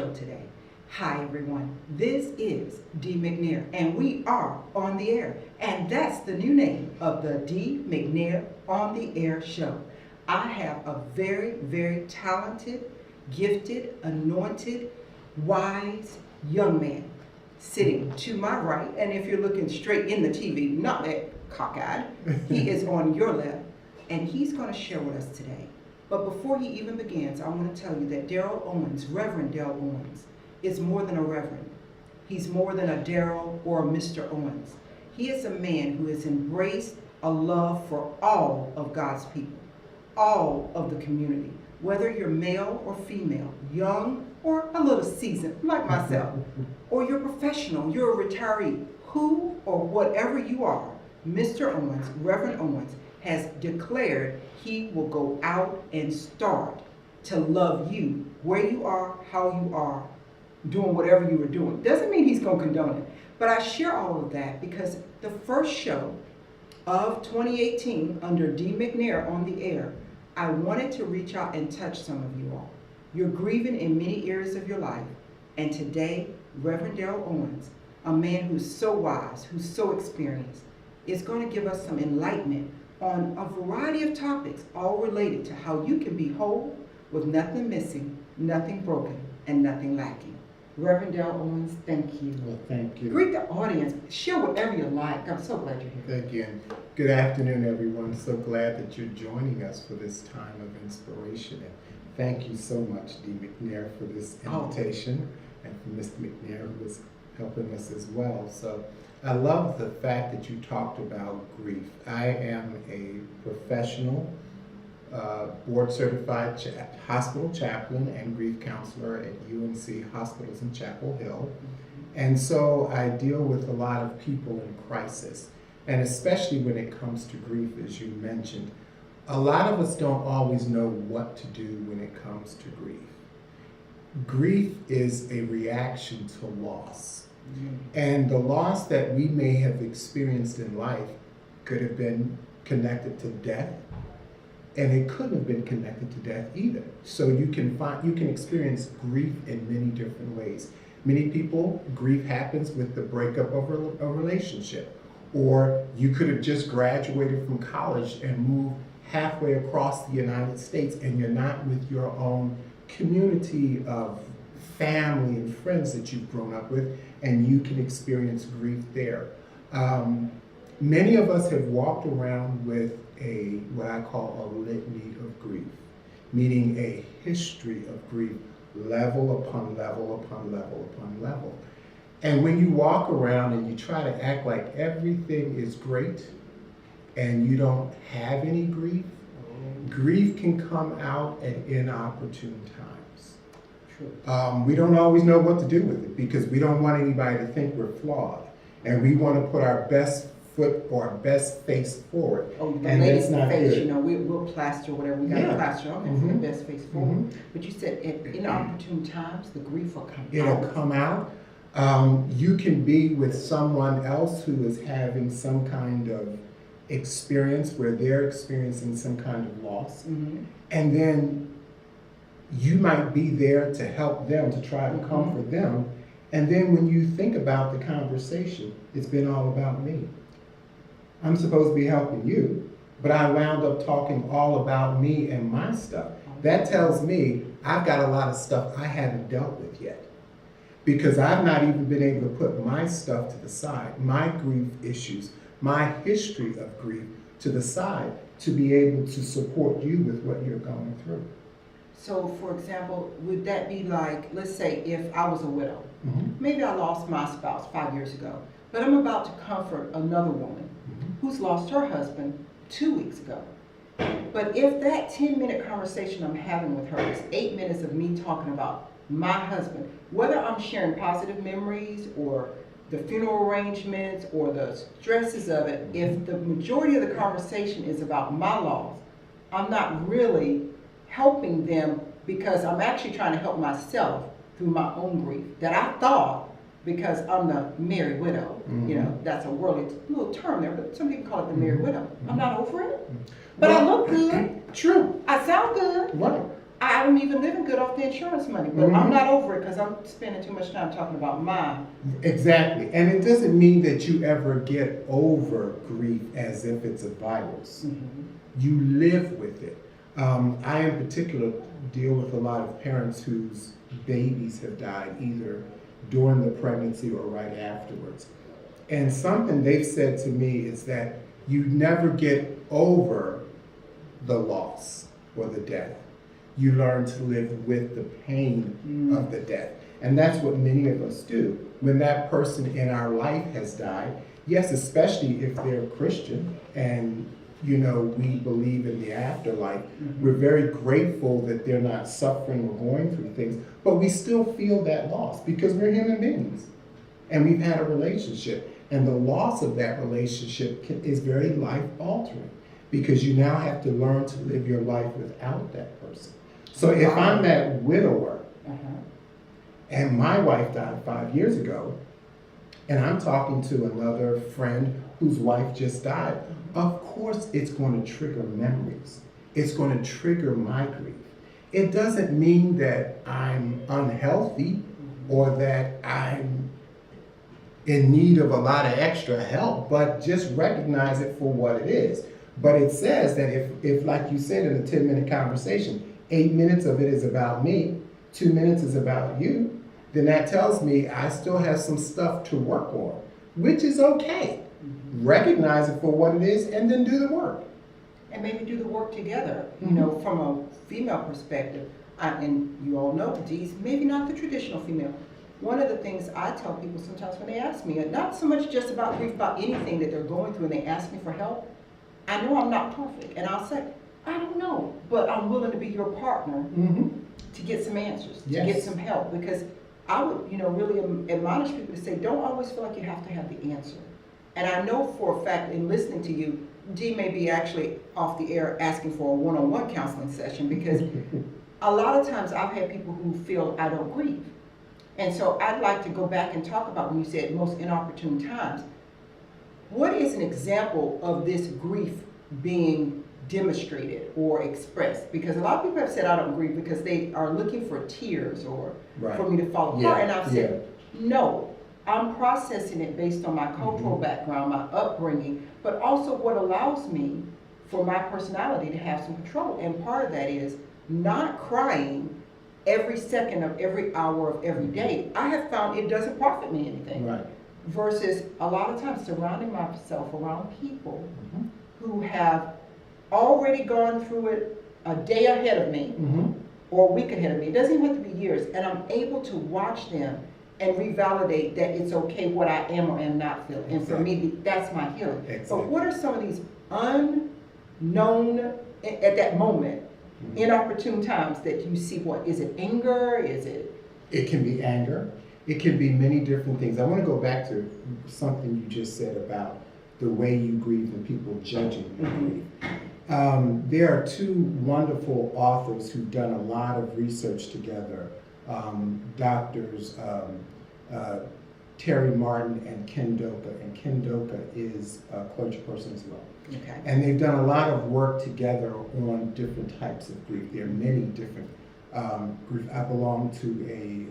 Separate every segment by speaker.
Speaker 1: show today. Hi everyone, this is Deemcnairontheair and we are on the air, and that's the new name of the Deemcnairontheair on the Air show. I have a very, very talented, gifted, anointed, wise young man sitting to my right, and if you're looking straight in the TV, not that cockeyed, he is on your left, and he's going to share with us today. But before he even begins, I want to tell you that Darryl Owens, Reverend Darryl Owens, is more than a reverend. He's more than a Darryl or a Mr. Owens. He is a man who has embraced a love for all of God's people, all of the community, whether you're male or female, young or a little seasoned like myself, or you're professional, you're a retiree, who or whatever you are, Mr. Owens, Reverend Owens, has declared he will go out and start to love you where you are, how you are, doing whatever you were doing. Doesn't mean he's going to condone it. But I share all of that because the first show of 2018 under Deemcnairontheair on the Air, I wanted to reach out and touch some of you all. You're grieving in many areas of your life, and today, Reverend Darryl Owens, a man who's so wise, who's so experienced, is going to give us some enlightenment on a variety of topics, all related to how you can be whole with nothing missing, nothing broken, and nothing lacking. Reverend Darryl Owens, thank you.
Speaker 2: Well, thank you.
Speaker 1: Greet the audience. Share whatever you like. I'm so glad you're here.
Speaker 2: Thank you. And good afternoon, everyone. So glad that you're joining us for this time of inspiration. And thank you so much, Deemcnairontheair, for this invitation, and for Mr. McNair, who is helping us as well. So I love the fact that you talked about grief. I am a professional, board-certified hospital chaplain and grief counselor at UNC Hospitals in Chapel Hill. And so I deal with a lot of people in crisis, and especially when it comes to grief, as you mentioned. A lot of us don't always know what to do when it comes to grief. Grief is a reaction to loss. And the loss that we may have experienced in life could have been connected to death, and it couldn't have been connected to death either. So you can experience grief in many different ways. Many people, grief happens with the breakup of a relationship, or you could have just graduated from college and moved halfway across the United States, and you're not with your own community of family and friends that you've grown up with, and you can experience grief there. Many of us have walked around with what I call a litany of grief, meaning a history of grief, level upon level upon level upon level. And when you walk around and you try to act like everything is great and you don't have any grief, grief can come out at inopportune times. We don't always know what to do with it because we don't want anybody to think we're flawed, and we want to put our best foot or our best face forward.
Speaker 1: Oh, the
Speaker 2: and
Speaker 1: latest
Speaker 2: that's not
Speaker 1: face,
Speaker 2: good.
Speaker 1: you know, we'll plaster whatever we got to plaster on for the best face forward. But you said at inopportune times, the grief will come out.
Speaker 2: It'll come out. You can be with someone else who is having some kind of experience where they're experiencing some kind of loss, and then you might be there to help them, to try to comfort them, and then when you think about the conversation, it's been all about me. I'm supposed to be helping you, but I wound up talking all about me and my stuff. That tells me I've got a lot of stuff I haven't dealt with yet, because I've not even been able to put my stuff to the side, my grief issues, my history of grief to the side, to be able to support you with what you're going through.
Speaker 1: So, for example, would that be like, let's say if I was a widow, maybe I lost my spouse 5 years ago, but I'm about to comfort another woman who's lost her husband 2 weeks ago. But if that 10-minute conversation I'm having with her is 8 minutes of me talking about my husband, whether I'm sharing positive memories or the funeral arrangements or the stresses of it, if the majority of the conversation is about my loss, I'm not really helping them, because I'm actually trying to help myself through my own grief that I thought, because I'm the married widow, you know, that's a worldly little term there, but some people call it the married widow. I'm not over it, but I look good.
Speaker 2: True.
Speaker 1: I sound good.
Speaker 2: Right.
Speaker 1: I I'm even living good off the insurance money, but I'm not over it because I'm spending too much time talking about mine.
Speaker 2: Exactly. And it doesn't mean that you ever get over grief as if it's a virus. You live with it. I in particular deal with a lot of parents whose babies have died either during the pregnancy or right afterwards. And something they've said to me is that you never get over the loss or the death. You learn to live with the pain of the death. And that's what many of us do. When that person in our life has died, yes, especially if they're Christian and we believe in the afterlife, we're very grateful that they're not suffering or going through things, but we still feel that loss because we're human beings and we've had a relationship. And the loss of that relationship is very life altering because you now have to learn to live your life without that person. So if I'm that widower and my wife died 5 years ago, and I'm talking to another friend whose wife just died, of course it's going to trigger memories. It's going to trigger my grief. It doesn't mean that I'm unhealthy or that I'm in need of a lot of extra help, but just recognize it for what it is. But it says that if like you said in a 10-minute conversation, 8 minutes of it is about me, 2 minutes is about you, then that tells me I still have some stuff to work on, which is okay. Recognize it for what it is and then do the work.
Speaker 1: And maybe do the work together, from a female perspective. And you all know, Dee's maybe not the traditional female. One of the things I tell people sometimes when they ask me, not so much just about grief, about anything that they're going through and they ask me for help, I know I'm not perfect. And I'll say, I don't know, but I'm willing to be your partner to get some answers, to get some help. Because I would, really admonish people to say, don't always feel like you have to have the answer. And I know for a fact in listening to you, Dee may be actually off the air asking for a one-on-one counseling session because a lot of times I've had people who feel I don't grieve. And so I'd like to go back and talk about when you said most inopportune times. What is an example of this grief being demonstrated or expressed? Because a lot of people have said I don't grieve because they are looking for tears or for me to fall apart. And I've said, no, I'm processing it based on my cultural background, my upbringing, but also what allows me for my personality to have some control. And part of that is not crying every second of every hour of every day. I have found it doesn't profit me anything.
Speaker 2: Right.
Speaker 1: Versus a lot of times surrounding myself around people who have already gone through it a day ahead of me or a week ahead of me. It doesn't even have to be years. And I'm able to watch them and revalidate that it's okay what I am or am not feeling. And for me, that's my healing. But what are some of these unknown, at that moment, inopportune times that you see? What is it? Anger? Is it?
Speaker 2: It can be anger. It can be many different things. I want to go back to something you just said about the way you grieve and people judging you grieve. There are two wonderful authors who've done a lot of research together, doctors Terry Martin and Ken Doka. And Ken Doka is a clergy person as well.
Speaker 1: Okay.
Speaker 2: And they've done a lot of work together on different types of grief. There are many different grief. I belong to a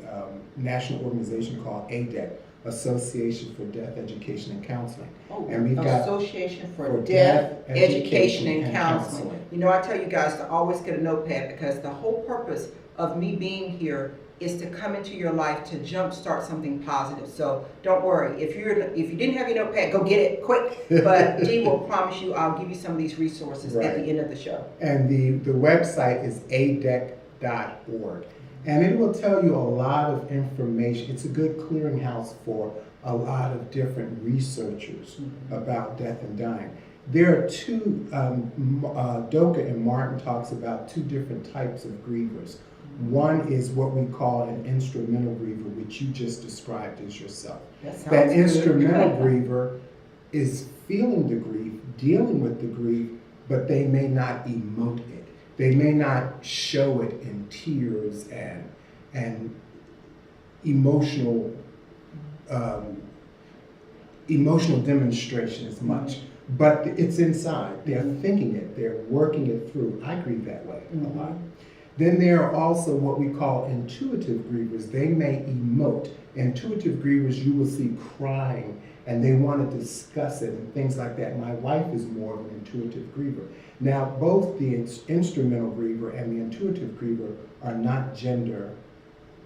Speaker 2: national organization called ADEC, Association for Death Education and Counseling.
Speaker 1: Oh,
Speaker 2: and we've got
Speaker 1: Association for Deaf Education and Counseling. I tell you guys to always get a notepad because the whole purpose of me being here is to come into your life to jumpstart something positive. So don't worry, if you didn't have your notepad, go get it quick. But Dee will promise you I'll give you some of these resources at the end of the show.
Speaker 2: And the website is adec.org. And it will tell you a lot of information. It's a good clearinghouse for a lot of different researchers about death and dying. There are two, Doka and Martin talks about two different types of grievers. One is what we call an instrumental griever, which you just described as yourself. That instrumental griever is feeling the grief, dealing with the grief, but they may not emote it. They may not show it in tears and emotional demonstration as much. But it's inside. They're thinking it. They're working it through. I grieve that way a lot. Then there are also what we call intuitive grievers. They may emote. Intuitive grievers, you will see crying and they want to discuss it and things like that. My wife is more of an intuitive griever. Now, both the instrumental griever and the intuitive griever are not gender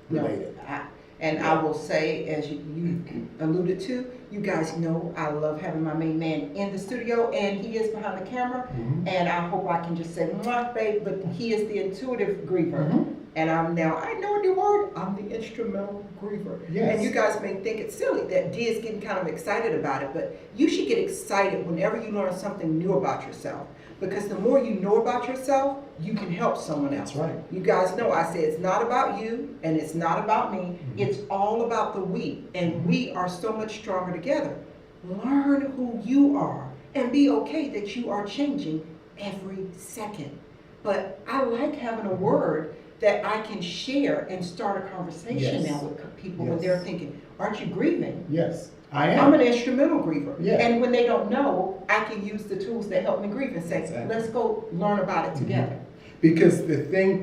Speaker 2: related.
Speaker 1: No, I will say, as you alluded to, you guys know I love having my main man in the studio, and he is behind the camera.
Speaker 2: Mm-hmm.
Speaker 1: And I hope I can just say, "Mwah, babe," but he is the intuitive griever.
Speaker 2: Mm-hmm.
Speaker 1: And I know the word, I'm the instrumental griever.
Speaker 2: Yes.
Speaker 1: And you guys may think it's silly that D is getting kind of excited about it, but you should get excited whenever you learn something new about yourself. Because the more you know about yourself, you can help someone else.
Speaker 2: That's right.
Speaker 1: You guys know I say it's not about you and it's not about me.
Speaker 2: Mm-hmm.
Speaker 1: It's all about the we. And we are so much stronger together. Learn who you are and be okay that you are changing every second. But I like having a word that I can share and start a conversation
Speaker 2: Yes.
Speaker 1: now with people when
Speaker 2: Yes.
Speaker 1: they're thinking, aren't you grieving?
Speaker 2: Yes, I am.
Speaker 1: I'm an instrumental griever.
Speaker 2: Yeah.
Speaker 1: And when they don't know, I can use the tools that help me grieve and say,
Speaker 2: Exactly.
Speaker 1: let's go learn about it together.
Speaker 2: Because the thing,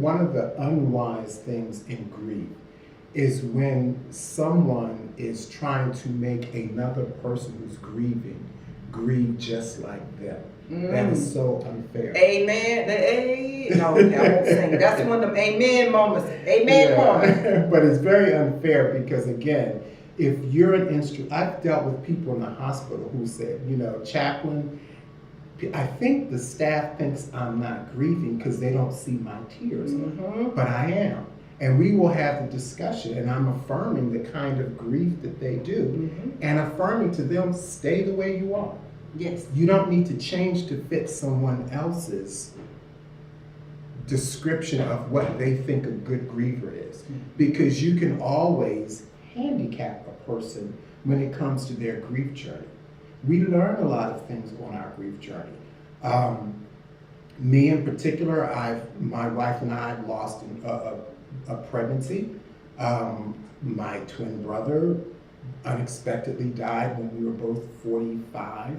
Speaker 2: one of the unwise things in grief is when someone is trying to make another person who's grieving grieve just like them. That is so unfair.
Speaker 1: Amen. No, I won't sing. That's one of them amen moments. Amen moment.
Speaker 2: But it's very unfair because, again, if you're I've dealt with people in the hospital who said, chaplain, I think the staff thinks I'm not grieving because they don't see my tears, but I am. And we will have the discussion, and I'm affirming the kind of grief that they do, and affirming to them, stay the way you are.
Speaker 1: Yes.
Speaker 2: You don't need to change to fit someone else's description of what they think a good griever is. Because you can always handicap a person when it comes to their grief journey. We learn a lot of things on our grief journey. Me in particular, my wife and I lost a pregnancy. My twin brother unexpectedly died when we were both 45.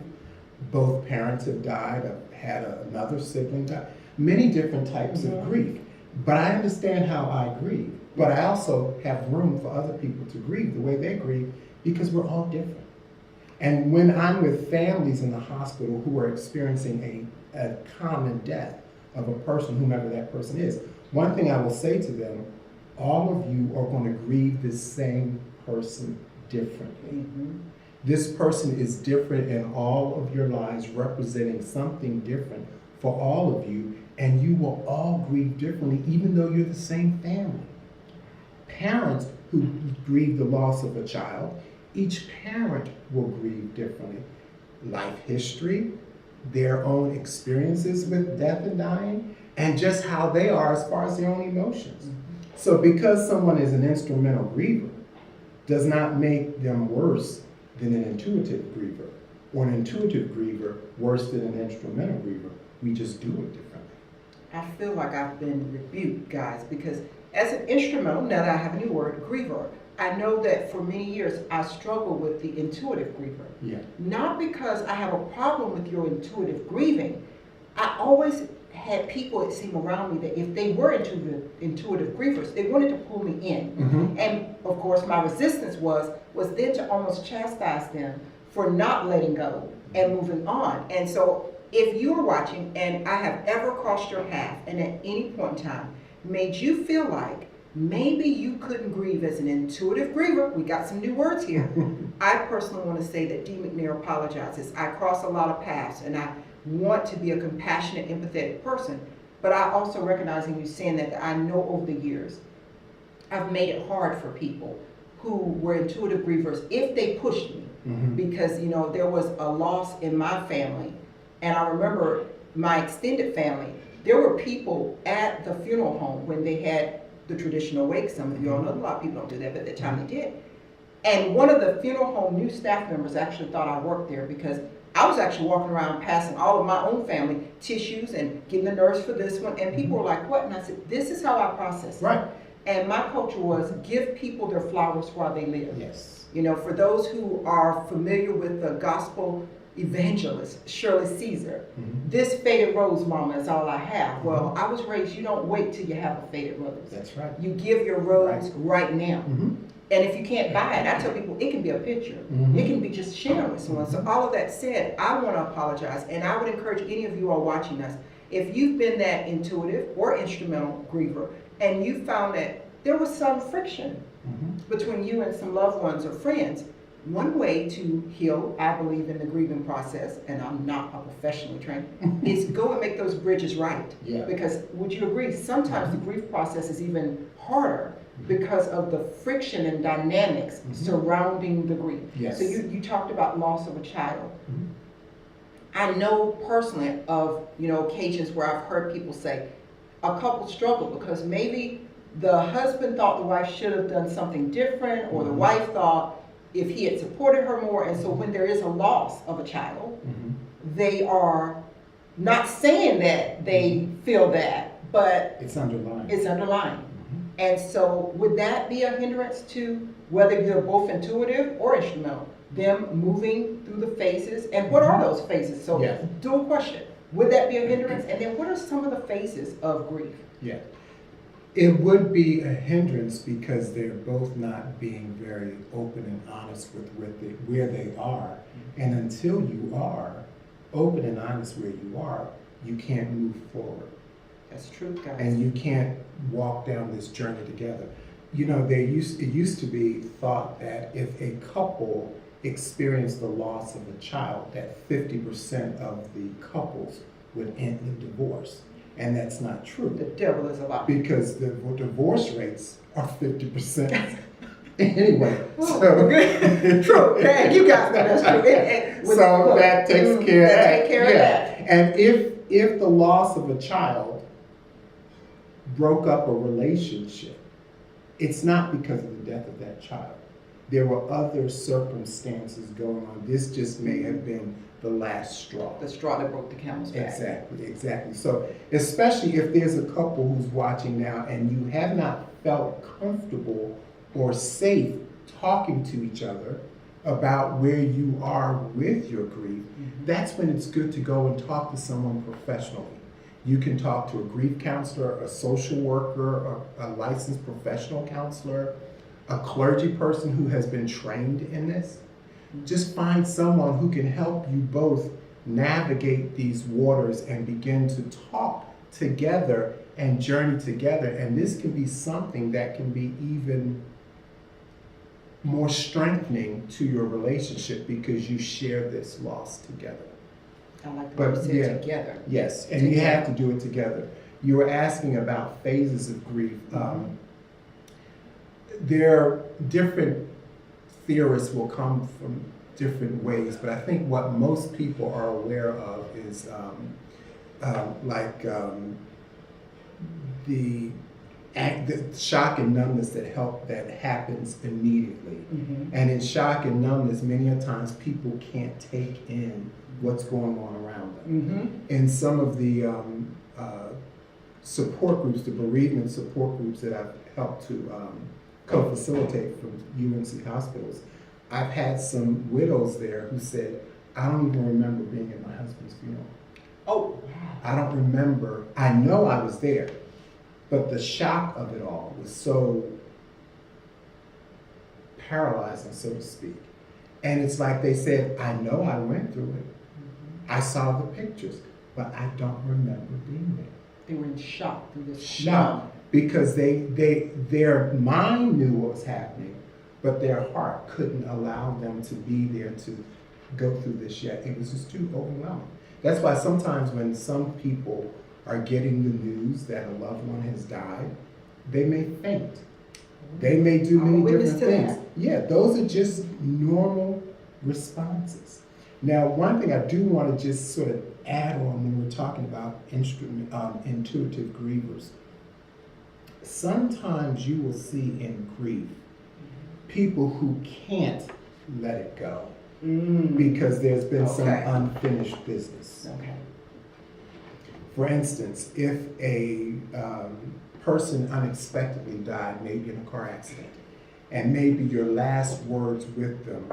Speaker 2: Both parents have died. I've had another sibling die. Many different types of grief. But I understand how I grieve. But I also have room for other people to grieve the way they grieve because we're all different. And when I'm with families in the hospital who are experiencing a common death of a person, whomever that person is, one thing I will say to them, all of you are going to grieve the same person differently. This person is different in all of your lives, representing something different for all of you, and you will all grieve differently, even though you're the same family. Parents who grieve the loss of a child, each parent will grieve differently. Life history, their own experiences with death and dying, and just how they are as far as their own emotions. So because someone is an instrumental griever, does not make them worse than an intuitive griever, or an intuitive griever worse than an instrumental griever. We just do it differently.
Speaker 1: I feel like I've been rebuked, guys, because as an instrumental, now that I have a new word, griever, I know that for many years I struggled with the intuitive griever.
Speaker 2: Yeah.
Speaker 1: Not because I have a problem with your intuitive grieving. I always had people, it seemed around me, that if they were intuitive grievers, they wanted to pull me in. And of course my resistance was then to almost chastise them for not letting go and moving on. And so if you're watching and I have ever crossed your path and at any point in time made you feel like maybe you couldn't grieve as an intuitive griever, we got some new words here. I personally want to say that Deemcnairontheair apologizes. I cross a lot of paths and I want to be a compassionate, empathetic person, but I also recognize in you saying that I know over the years I've made it hard for people who were intuitive grievers if they pushed me, because there was a loss in my family, and I remember my extended family. There were people at the funeral home when they had the traditional wake. Some of you all know a lot of people don't do that, but at the time they did. And one of the funeral home new staff members actually thought I worked there because I was actually walking around passing all of my own family tissues and getting the nurse for this one, and people were like, what? And I said, this is how I process it.
Speaker 2: Right.
Speaker 1: And my culture was give people their flowers while they live.
Speaker 2: Yes.
Speaker 1: For those who are familiar with the gospel evangelist Shirley Caesar.
Speaker 2: Mhm.
Speaker 1: This faded rose, mama, is all I have. Well, I was raised, you don't wait till you have a faded rose.
Speaker 2: That's right.
Speaker 1: You give your rose right now.
Speaker 2: Mhm.
Speaker 1: And if you can't buy it, I tell people it can be a picture.
Speaker 2: Mhm.
Speaker 1: It can be just sharing with someone. So all of that said, I want to apologize, and I would encourage any of you all watching us, if you've been that intuitive or instrumental griever, and you found that there was some friction
Speaker 2: Mhm.
Speaker 1: between you and some loved ones or friends, one way to heal, I believe in the grieving process, and I'm not a professionally trained, is go and make those bridges right.
Speaker 2: Yeah.
Speaker 1: Because would you agree, sometimes the grief process is even harder because of the friction and dynamics surrounding the grief.
Speaker 2: Yes.
Speaker 1: So you talked about loss of a child.
Speaker 2: Mhm.
Speaker 1: I know personally of, occasions where I've heard people say a couple struggle because maybe the husband thought the wife should have done something different, or the wife thought if he had supported her more. And so when there is a loss of a child, they are not saying that they feel that, but
Speaker 2: It's underlying.
Speaker 1: it's underlying. And so would that be a hindrance to whether you're both intuitive or instrumental, them moving through the phases? And what are those phases? So
Speaker 2: Yeah.
Speaker 1: dual question. Would that be a hindrance? And then what are some of the phases of grief?
Speaker 2: Yeah. It would be a hindrance because they're both not being very open and honest with where they are. And until you are open and honest where you are, you can't move forward.
Speaker 1: That's true, guys.
Speaker 2: And you can't walk down this journey together. It used to be thought that if a couple experienced the loss of a child, that 50% of the couples would end in divorce. And that's not true.
Speaker 1: The devil is a lie.
Speaker 2: Because the divorce rates are 50%. Anyway,
Speaker 1: Oh,
Speaker 2: so
Speaker 1: good. True. Dang, you guys know that's true.
Speaker 2: So that takes care of that.
Speaker 1: Take care of that.
Speaker 2: And if the loss of a child broke up a relationship, it's not because of the death of that child. There were other circumstances going on. This just may have been the last straw.
Speaker 1: The straw that broke the camel's back.
Speaker 2: Exactly. So especially if there's a couple who's watching now and you have not felt comfortable or safe talking to each other about where you are with your grief, that's when it's good to go and talk to someone professionally. You can talk to a grief counselor, a social worker, a licensed professional counselor, a clergy person who has been trained in this. Just find someone who can help you both navigate these waters and begin to talk together and journey together. And this can be something that can be even more strengthening to your relationship because you share this loss together.
Speaker 1: I like the way you said together.
Speaker 2: Yes, and you have to do it together. You were asking about phases of grief. There are different theorists will come from different ways, but I think what most people are aware of is the shock and numbness that happens immediately. And in shock and numbness, many a times people can't take in what's going on around them. In some of the support groups, the bereavement support groups that I've helped to co-facilitate from UNC hospitals, I've had some widows there who said, I don't even remember being at my husband's funeral.
Speaker 1: Oh,
Speaker 2: I don't remember. I know I was there, but the shock of it all was so paralyzing, so to speak. And it's like they said, I know I went through it. I saw the pictures, but I don't remember being there.
Speaker 1: They were in shock through this.
Speaker 2: Shock, because their mind knew what was happening, but their heart couldn't allow them to be there to go through this yet. It was just too overwhelming. That's why sometimes when some people are getting the news that a loved one has died, they may faint. They may do many different things. Yeah, those are just normal responses. Now, one thing I do want to just sort of add on when we're talking about intuitive grievers, sometimes you will see in grief people who can't let it go because there's been some unfinished business. For instance, if a person unexpectedly died, maybe in a car accident, and maybe your last words with them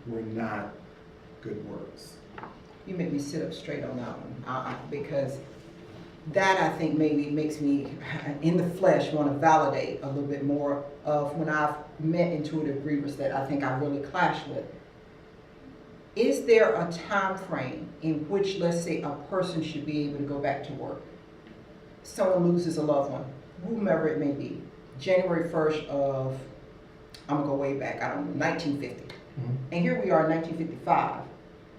Speaker 2: were not good words.
Speaker 1: You make me sit up straight on that one, because that I think maybe makes me, in the flesh, want to validate a little bit more of when I've met intuitive grievers that I think I really clash with. Is there a time frame in which, let's say, a person should be able to go back to work? Someone loses a loved one, whomever it may be. January 1st of, I'm gonna go way back, I don't know, 1950.
Speaker 2: Mm-hmm.
Speaker 1: And here we are in 1955.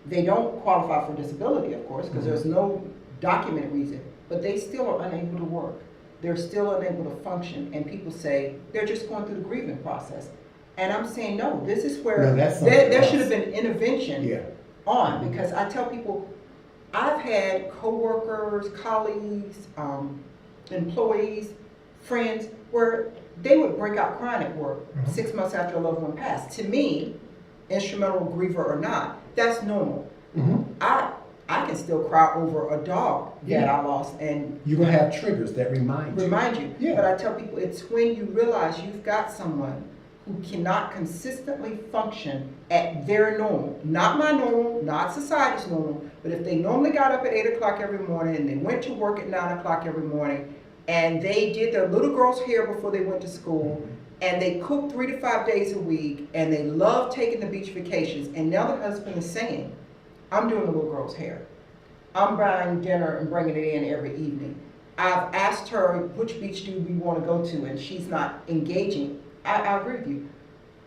Speaker 1: They don't qualify for disability, of course, because there's no documented reason, but they still are unable to work. They're still unable to function, and people say they're just going through the grieving process. And I'm saying, no, this is where there should have been intervention on, because I tell people, I've had coworkers, colleagues, employees, friends, where they would break out crying at work 6 months after a loved one passed. To me, instrumental griever or not, that's normal. I can still cry over a dog that I lost, and
Speaker 2: you're gonna have triggers that remind you.
Speaker 1: Yeah. But I tell people, it's when you realize you've got someone who cannot consistently function at their normal, not my normal, not society's normal, but if they normally got up at 8 o'clock every morning and they went to work at 9 o'clock every morning, and they did their little girl's hair before they went to school, and they cooked 3 to 5 days a week, and they loved taking the beach vacations, and now the husband is saying, I'm doing the little girl's hair. I'm buying dinner and bringing it in every evening. I've asked her, which beach do we want to go to, and she's not engaging. I agree with you.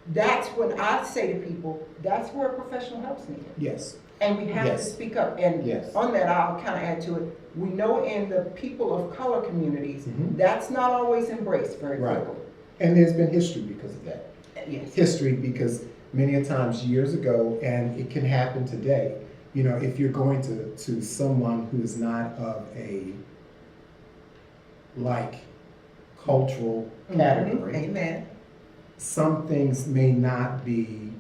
Speaker 1: That's when I say to people, that's where professional help's needed.
Speaker 2: Yes.
Speaker 1: And we have to speak up. And on that, I'll kind of add to it. We know in the people of color communities, that's not always embraced very quickly.
Speaker 2: And there's been history because of that.
Speaker 1: Yes.
Speaker 2: History because many a times years ago, and it can happen today, you know, if you're going to someone who is not of a cultural category,
Speaker 1: Amen.
Speaker 2: Some things may not be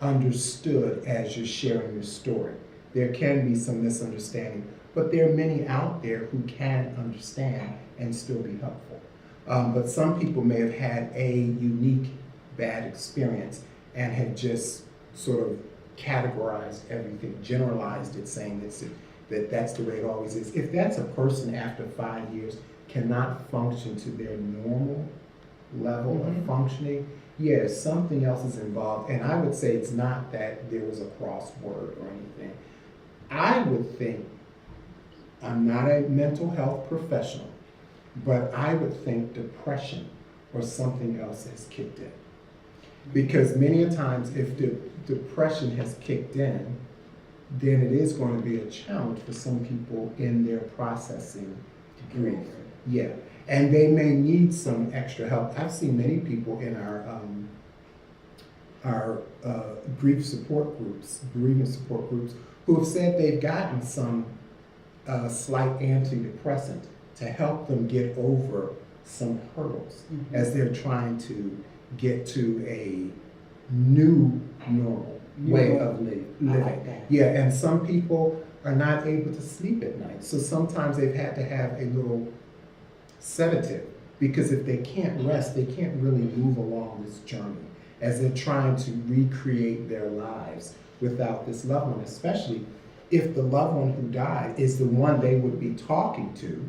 Speaker 2: understood as you're sharing your story. There can be some misunderstanding, but there are many out there who can understand and still be helpful. But some people may have had a unique bad experience and have just sort of categorized everything, generalized it, saying that's the way it always is. If that's a person after 5 years cannot function to their normal level of functioning, something else is involved. And I would say it's not that there was a crossword or anything. I would think, I'm not a mental health professional, but I would think depression or something else has kicked in. Because many a times if the depression has kicked in, then it is going to be a challenge for some people in their processing grief. Yeah. And they may need some extra help. I've seen many people in our grief support groups, bereavement support groups, who have said they've gotten some slight antidepressant to help them get over some hurdles as they're trying to get to a new normal way of living. And some people are not able to sleep at night. So sometimes they've had to have a little sedative, because if they can't rest, they can't really move along this journey as they're trying to recreate their lives without this loved one, especially if the loved one who died is the one they would be talking to,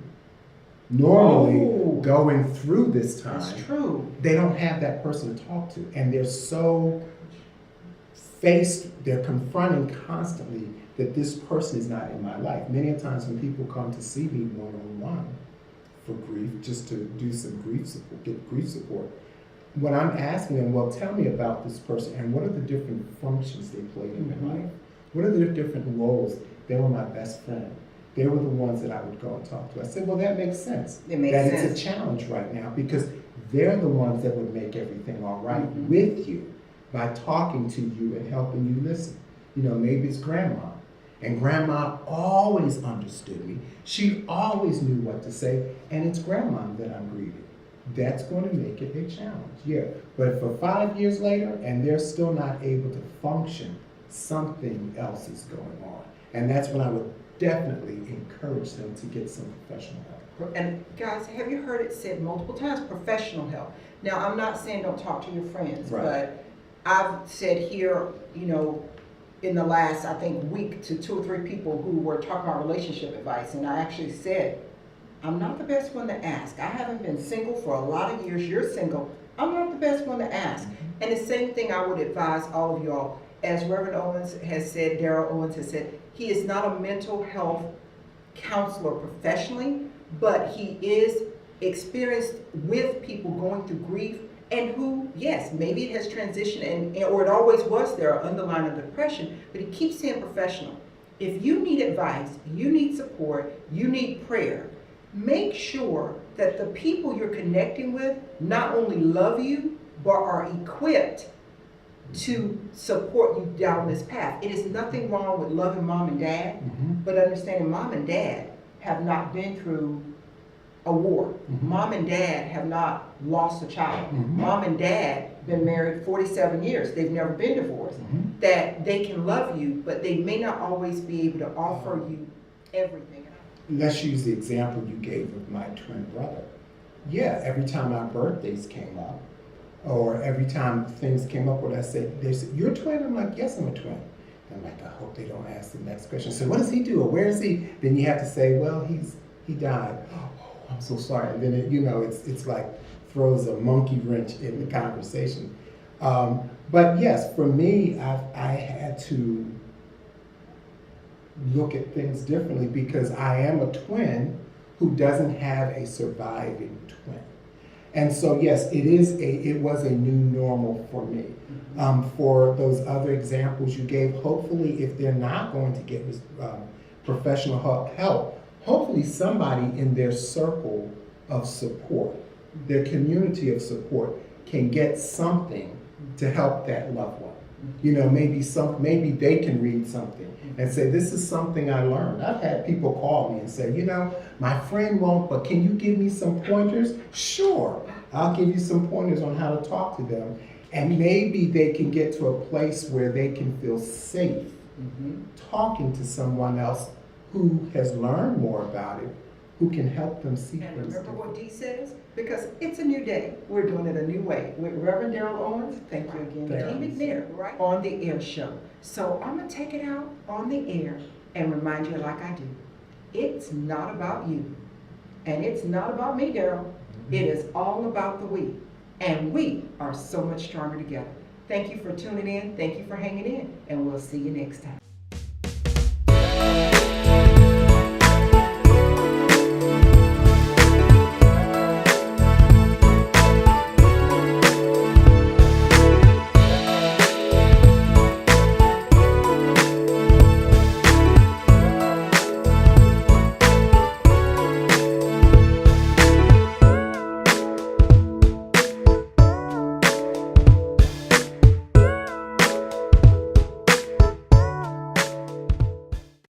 Speaker 2: normally going through this time.
Speaker 1: That's true.
Speaker 2: They don't have that person to talk to, and they're so they're confronting constantly that this person is not in my life. Many a times when people come to see me one-on-one for grief, just to do some grief support, get grief support, when I'm asking them, well, tell me about this person and what are the different functions they played in their life? What are the different roles? They were my best friend. They were the ones that I would go and talk to. I said, well, that makes sense.
Speaker 1: It makes sense.
Speaker 2: It's a challenge right now because they're the ones that would make everything all right with you by talking to you and helping you listen. You know, maybe it's grandma. And grandma always understood me. She always knew what to say. And it's grandma that I'm grieving. That's going to make it a challenge, But if for 5 years later and they're still not able to function, something else is going on. And that's when I would definitely encourage them to get some professional help.
Speaker 1: And guys, have you heard it said multiple times, professional help? Now, I'm not saying don't talk to your friends, but I've said here, you know, in the last, I think, week to 2 or 3 people who were talking about relationship advice, and I actually said, I'm not the best one to ask. I haven't been single for a lot of years. You're single. I'm not the best one to ask. And the same thing I would advise all of y'all. As Reverend Owens has said, Darryl Owens has said, he is not a mental health counselor professionally, but he is experienced with people going through grief and who, yes, maybe it has transitioned or it always was there, underlying depression, but he keeps saying professional. If you need advice, you need support, you need prayer, make sure that the people you're connecting with not only love you, but are equipped to support you down this path. It is nothing wrong with loving mom and dad, but understanding mom and dad have not been through a war. Mom and dad have not lost a child. Mom and dad been married 47 years. They've never been divorced. That they can love you, but they may not always be able to offer you everything.
Speaker 2: Let's use the example you gave of my twin brother. Yeah, every time our birthdays came up, or every time things came up where they said, you're a twin? I'm like, yes, I'm a twin. I'm like, I hope they don't ask the next question. So what does he do, or where is he? Then you have to say, well, he died. Oh, I'm so sorry. And then it's like throws a monkey wrench in the conversation. But yes, for me, I had to look at things differently because I am a twin who doesn't have a surviving twin. And so yes, it was a new normal for me. For those other examples you gave, hopefully if they're not going to get professional help, hopefully somebody in their circle of support, their community of support, can get something to help that loved one. Maybe they can read something and say, this is something I learned. I've had people call me and say, my friend won't, but can you give me some pointers? Sure, I'll give you some pointers on how to talk to them. And maybe they can get to a place where they can feel safe talking to someone else who has learned more about it, who can help them see
Speaker 1: and
Speaker 2: things.
Speaker 1: Remember what Dee says? Because it's a new day. We're doing it a new way. With Reverend Darryl Owens, thank you again. Deemcnairontheair, right on the air show. So I'm gonna take it out on the air and remind you like I do. It's not about you. And it's not about me, Darryl. It is all about the we. And we are so much stronger together. Thank you for tuning in. Thank you for hanging in. And we'll see you next time.